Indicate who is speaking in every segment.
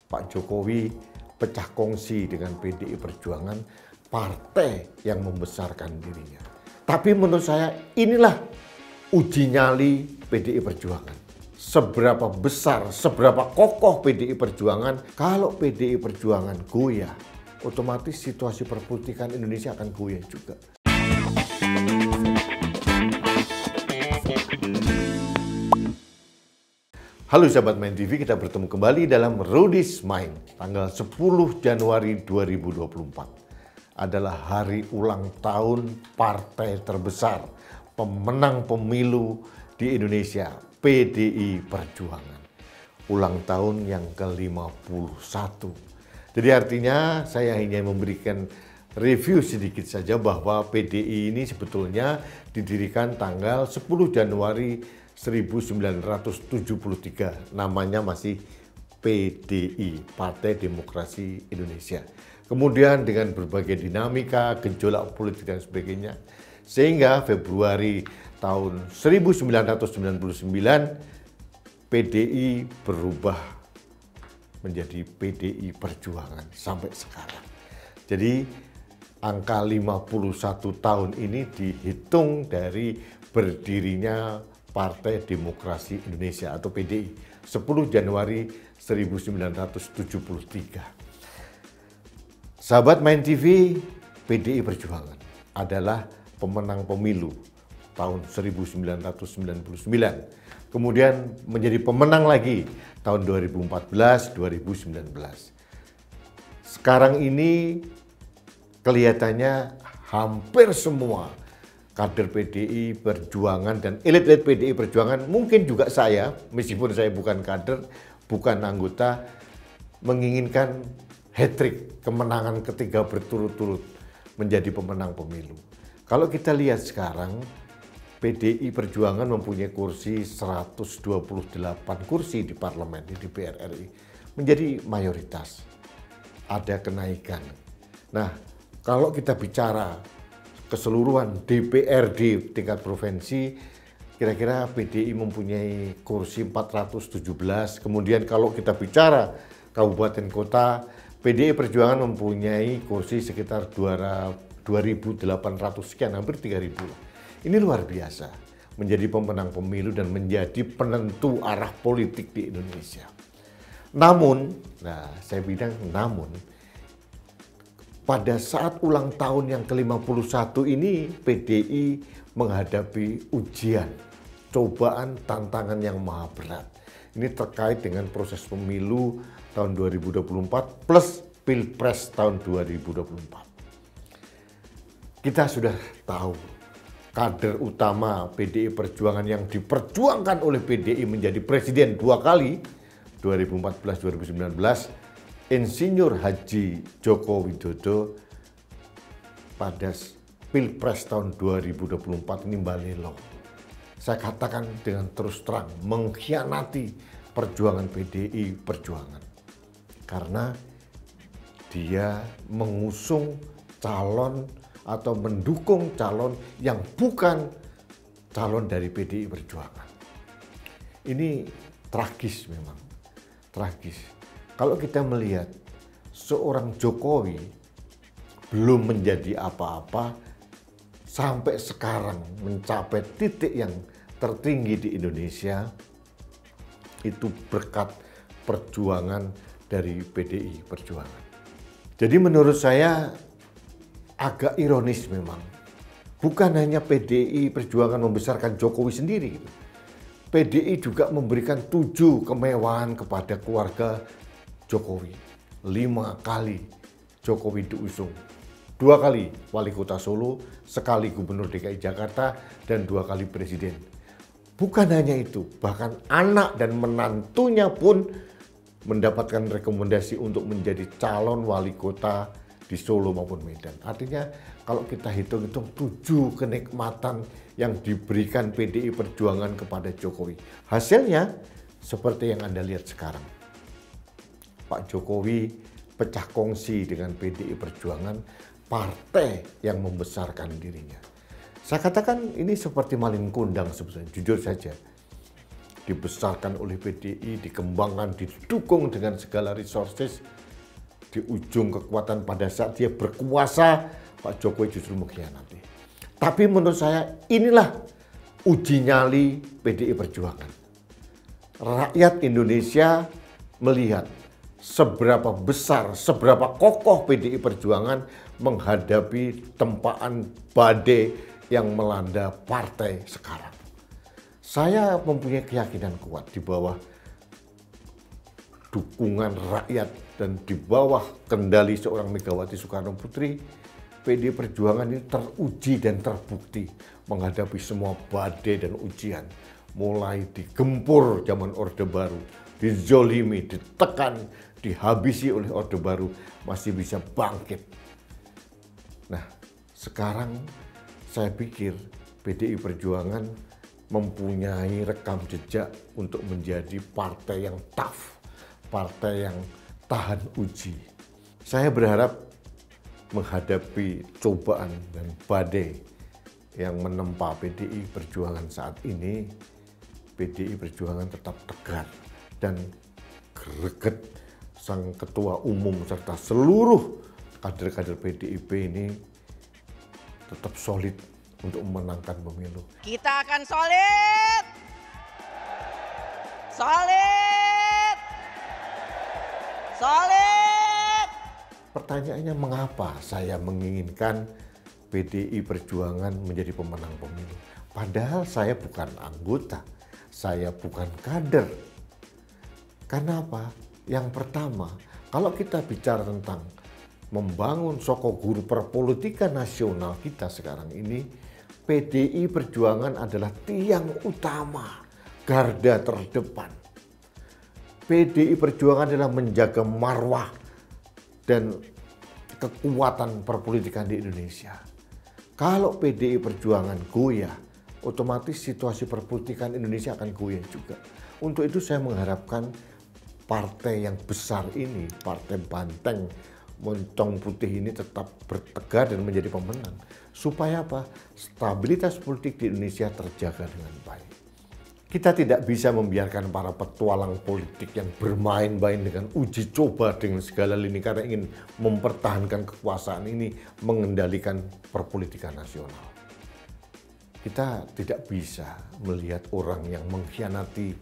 Speaker 1: Pak Jokowi pecah kongsi dengan PDI Perjuangan, partai yang membesarkan dirinya. Tapi menurut saya inilah uji nyali PDI Perjuangan. Seberapa besar, seberapa kokoh PDI Perjuangan. Kalau PDI Perjuangan goyah, otomatis situasi perpolitikan Indonesia akan goyah juga. Halo sahabat Main TV, kita bertemu kembali dalam Rudy's Mind. Tanggal 10 Januari 2024 adalah hari ulang tahun partai terbesar, pemenang pemilu di Indonesia, PDI Perjuangan. Ulang tahun yang ke-51. Jadi artinya saya hanya memberikan review sedikit saja bahwa PDI ini sebetulnya didirikan tanggal 10 Januari 1973, namanya masih PDI, Partai Demokrasi Indonesia. Kemudian dengan berbagai dinamika, gejolak politik dan sebagainya, sehingga Februari tahun 1999 PDI berubah menjadi PDI Perjuangan sampai sekarang. Jadi angka 51 tahun ini dihitung dari berdirinya Partai Demokrasi Indonesia atau PDI 10 Januari 1973. Sahabat Main TV, PDI Perjuangan adalah pemenang pemilu tahun 1999. Kemudian menjadi pemenang lagi tahun 2014-2019. Sekarang ini kelihatannya hampir semua kader PDI Perjuangan dan elit-elit PDI Perjuangan, mungkin juga saya, meskipun saya bukan kader, bukan anggota, menginginkan hat-trick, kemenangan ketiga berturut-turut menjadi pemenang pemilu. Kalau kita lihat sekarang, PDI Perjuangan mempunyai kursi 128 kursi di parlemen, di DPR RI, menjadi mayoritas. Ada kenaikan. Nah, kalau kita bicara keseluruhan DPRD tingkat provinsi, kira-kira PDI mempunyai kursi 417. Kemudian kalau kita bicara kabupaten kota, PDI Perjuangan mempunyai kursi sekitar 2.800 sekian, hampir 3.000. Ini luar biasa, menjadi pemenang pemilu dan menjadi penentu arah politik di Indonesia. Namun, saya bilang namun, pada saat ulang tahun yang ke-51 ini, PDI menghadapi ujian, cobaan, tantangan yang maha berat. Ini terkait dengan proses pemilu tahun 2024 plus Pilpres tahun 2024. Kita sudah tahu, kader utama PDI Perjuangan yang diperjuangkan oleh PDI menjadi presiden 2 kali, 2014-2019, Insinyur Haji Joko Widodo pada Pilpres tahun 2024 ini balelo. Saya katakan dengan terus terang, mengkhianati perjuangan PDI Perjuangan. Karena dia mengusung calon atau mendukung calon yang bukan calon dari PDI Perjuangan. Ini tragis memang, tragis. Kalau kita melihat seorang Jokowi belum menjadi apa-apa sampai sekarang mencapai titik yang tertinggi di Indonesia, itu berkat perjuangan dari PDI Perjuangan. Jadi menurut saya agak ironis memang. Bukan hanya PDI Perjuangan membesarkan Jokowi sendiri. PDI juga memberikan 7 kemewahan kepada keluarga Jokowi. 5 kali Jokowi diusung. 2 kali wali kota Solo, sekali gubernur DKI Jakarta, dan 2 kali presiden. Bukan hanya itu, bahkan anak dan menantunya pun mendapatkan rekomendasi untuk menjadi calon wali kota di Solo maupun Medan. Artinya kalau kita hitung-hitung 7 kenikmatan yang diberikan PDI Perjuangan kepada Jokowi. Hasilnya seperti yang Anda lihat sekarang. Pak Jokowi pecah kongsi dengan PDI Perjuangan, partai yang membesarkan dirinya. Saya katakan ini seperti maling kundang sebetulnya, jujur saja. dibesarkan oleh PDI, dikembangkan, didukung dengan segala resources. Di ujung kekuatan pada saat dia berkuasa, Pak Jokowi justru mengkhianati. Tapi menurut saya inilah uji nyali PDI Perjuangan. Rakyat Indonesia melihat seberapa besar, seberapa kokoh PDI Perjuangan menghadapi tempaan badai yang melanda partai sekarang. Saya mempunyai keyakinan kuat di bawah dukungan rakyat dan di bawah kendali seorang Megawati Soekarno Putri, PDI Perjuangan ini teruji dan terbukti menghadapi semua badai dan ujian. Mulai digempur zaman Orde Baru, dizolimi, ditekan, dihabisi oleh Orde Baru, masih bisa bangkit. Nah, sekarang saya pikir PDI Perjuangan mempunyai rekam jejak untuk menjadi partai yang tough, partai yang tahan uji. Saya berharap menghadapi cobaan dan badai yang menempa PDI Perjuangan saat ini, PDI Perjuangan tetap tegar dan greget. Sang Ketua Umum serta seluruh kader-kader PDIP ini tetap solid untuk memenangkan pemilu.
Speaker 2: Kita akan solid, solid, solid.
Speaker 1: Pertanyaannya, mengapa saya menginginkan PDI Perjuangan menjadi pemenang pemilu? Padahal saya bukan anggota, saya bukan kader. Karena apa? Yang pertama, kalau kita bicara tentang membangun soko guru perpolitikan nasional kita sekarang ini, PDI Perjuangan adalah tiang utama, garda terdepan. PDI Perjuangan adalah menjaga marwah dan kekuatan perpolitikan di Indonesia. Kalau PDI Perjuangan goyah, otomatis situasi perpolitikan Indonesia akan goyah juga. Untuk itu saya mengharapkan partai yang besar ini, partai banteng, moncong putih ini tetap bertegar dan menjadi pemenang. Supaya apa? Stabilitas politik di Indonesia terjaga dengan baik. Kita tidak bisa membiarkan para petualang politik yang bermain-main dengan uji coba dengan segala lini karena ingin mempertahankan kekuasaan ini, mengendalikan perpolitikan nasional. Kita tidak bisa melihat orang yang mengkhianati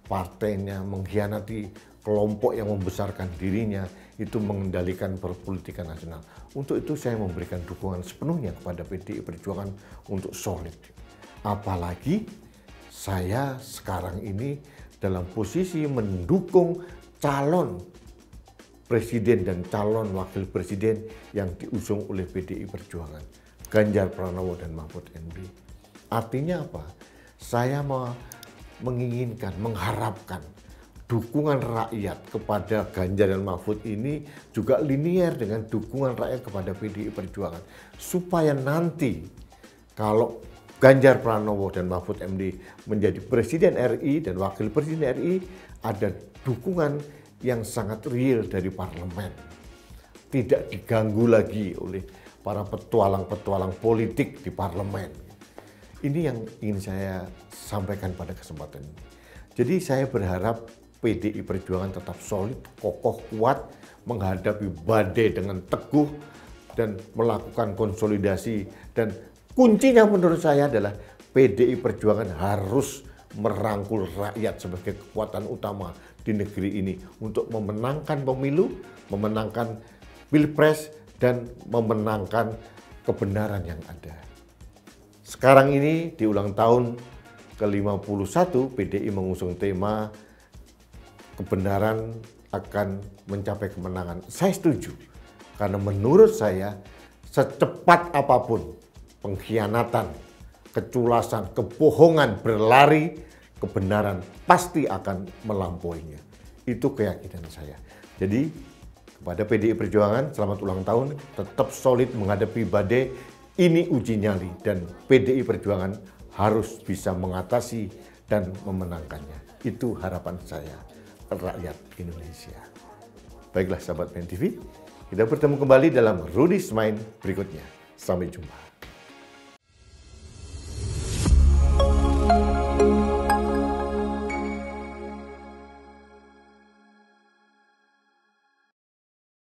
Speaker 1: partainya, mengkhianati kelompok yang membesarkan dirinya, itu mengendalikan perpolitikan nasional. Untuk itu saya memberikan dukungan sepenuhnya kepada PDI Perjuangan untuk solid. Apalagi saya sekarang ini dalam posisi mendukung calon presiden dan calon wakil presiden yang diusung oleh PDI Perjuangan, Ganjar Pranowo dan Mahfud MD. Artinya apa? Saya menginginkan, mengharapkan dukungan rakyat kepada Ganjar dan Mahfud ini juga linear dengan dukungan rakyat kepada PDI Perjuangan. Supaya nanti kalau Ganjar Pranowo dan Mahfud MD menjadi Presiden RI dan Wakil Presiden RI, ada dukungan yang sangat real dari parlemen. Tidak diganggu lagi oleh para petualang-petualang politik di parlemen. Ini yang ingin saya sampaikan pada kesempatan ini. Jadi saya berharap PDI Perjuangan tetap solid, kokoh, kuat, menghadapi badai dengan teguh, dan melakukan konsolidasi. Dan kuncinya menurut saya adalah PDI Perjuangan harus merangkul rakyat sebagai kekuatan utama di negeri ini untuk memenangkan pemilu, memenangkan pilpres, dan memenangkan kebenaran yang ada. Sekarang ini di ulang tahun ke-51 PDI mengusung tema kebenaran akan mencapai kemenangan. Saya setuju, karena menurut saya secepat apapun pengkhianatan, keculasan, kebohongan berlari, kebenaran pasti akan melampauinya. Itu keyakinan saya. Jadi kepada PDI Perjuangan, selamat ulang tahun, tetap solid menghadapi badai. Ini uji nyali dan PDI Perjuangan harus bisa mengatasi dan memenangkannya. Itu harapan saya, rakyat Indonesia. Baiklah sahabat PEN TV, kita bertemu kembali dalam Rudy's Mind berikutnya. Sampai jumpa.